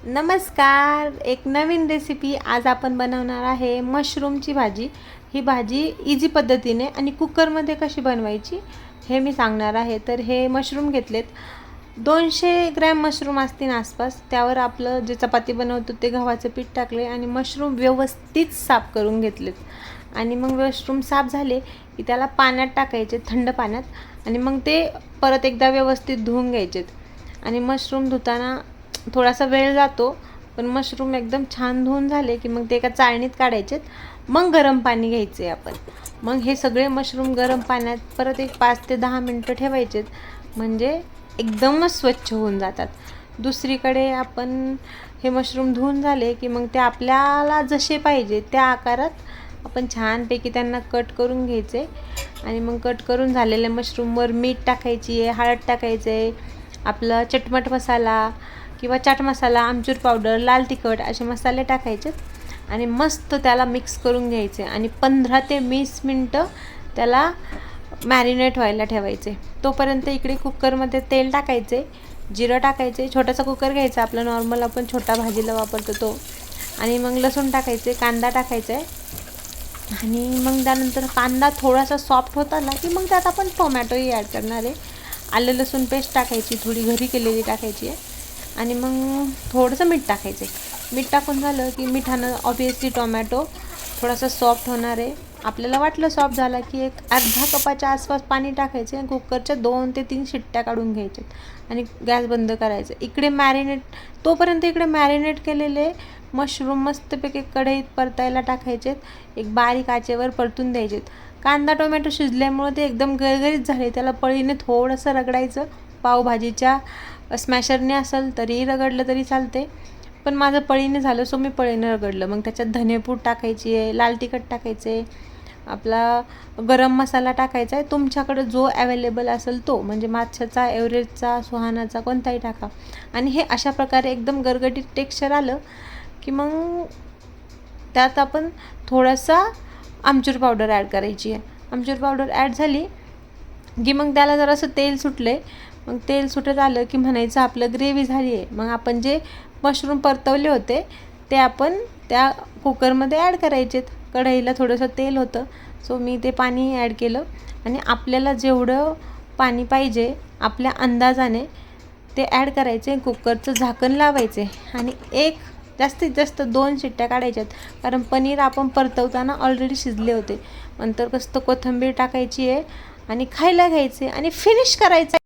नमस्कार. एक नवीन रेसिपी आज आपण बनवणार आहे मशरूमची भाजी. ही भाजी इझी पद्धतीने आणि कुकरमध्ये कशी बनवायची हे मी सांगणार आहे. तर हे मशरूम घेतलेत, 200 ग्रॅम मशरूम असतील आसपास. त्यावर आपलं जे चपाती बनवतो ते गव्हाचं पीठ टाकले आणि मशरूम व्यवस्थित साफ करून घेतलेत. आणि मग मशरूम साफ झाले की त्याला पाण्यात टाकायचे, थंड पाण्यात, आणि मग ते परत एकदा व्यवस्थित धुवून घ्यायचेत. आणि मशरूम धुताना थोडासा वेळ जातो, पण मशरूम एकदम छान धुवून झाले की मग ते एका चाळणीत काढायचेत. मग गरम पाणी घ्यायचे आपण. मग हे सगळे मशरूम गरम पाण्यात परत एक 5 ते 10 मिनटं ठेवायचेत, म्हणजे एकदमच स्वच्छ होऊन जातात. दुसरीकडे आपण हे मशरूम धुवून झाले की मग ते आपल्याला जसे पाहिजे त्या आकारात आपण छानपैकी त्यांना कट करून घ्यायचे. आणि मग कट करून झालेल्या मशरूमवर मीठ टाकायची आहे, हळद टाकायचं आहे, आपला चटपट मसाला किंवा चाट मसाला, आमचूर पावडर, लाल तिखट असे मसाले टाकायचे आणि मस्त त्याला मिक्स करून घ्यायचे. आणि 15 ते 20 मिनटं त्याला मॅरिनेट व्हायला ठेवायचे. तोपर्यंत इकडे कुकरमध्ये तेल टाकायचे, जिरं टाकायचे, छोटासा कुकर घ्यायचा आपला नॉर्मल आपण छोटा भाजीला वापरतो तो. आणि मग लसूण टाकायचे, कांदा टाकायचा आहे. आणि मग त्यानंतर कांदा थोडासा सॉफ्ट होत आला की मग त्यात आपण टोमॅटोही ॲड करणार आहे. आलं लसूण पेस्ट टाकायची, थोडी घरी केलेली टाकायची आहे. आणि मग थोडंसं मीठ टाकायचं आहे. मीठ टाकून झालं की मिठानं ऑब्वियसली टोमॅटो थोडासा सॉफ्ट होणार आहे. आपल्याला वाटलं सॉफ्ट झाला की एक अर्धा कपाच्या आसपास पाणी टाकायचे आणि कुकरच्या 2 ते 3 शिट्ट्या काढून घ्यायच्यात आणि गॅस बंद करायचं. तोपर्यंत इकडे मॅरिनेट केलेले मशरूम मस्तपैकी कढईत परतायला टाकायचेत. एक बारीक आचेवर परतून द्यायचेत. कांदा टोमॅटो शिजल्यामुळे ते एकदम गरगरीत झाले. त्याला पळीने थोडंसं रगडायचं. पावभाजीच्या स्मॅशरने असेल तरीही रगडलं तरी चालते, पण माझं पळीने झालं सो मी पळीने रगडलं. मग त्याच्यात धनेपूड टाकायची आहे, लाल तिखट टाकायचं आहे, आपला गरम मसाला टाकायचा आहे. तुमच्याकडे जो अवेलेबल असेल तो, म्हणजे माशाचा, एव्हरेस्टचा, सुहानाचा कोणताही टाका. आणि हे अशा प्रकारे एकदम गरगटीत टेक्स्चर आलं की मग त्यात आपण थोडासा आमचूर पावडर ॲड करायची आहे. आमचूर पावडर ॲड झाली की मग त्याला जरासं तेल सुटले. मग तेल सुटत आलं की म्हणायचं आपलं ग्रेव्ही झाली आहे. मग आपण जे मशरूम परतवले होते ते आपण त्या कुकरमध्ये ॲड करायचेत. कढईला थोडंसं तेल होतं सो मी ते पाणी ॲड केलं. आणि आपल्याला जेवढं पाणी पाहिजे आपल्या अंदाजाने ते ॲड करायचे. कुकरचं झाकण लावायचे आणि जास्तीत जास्त 2 शिट्ट्या काढायच्यात, कारण पनीर आपण परतवताना ऑलरेडी शिजले होते. नंतर कसं कोथिंबीर टाकायची आहे आणि खायला घ्यायचे आणि फिनिश करायचं.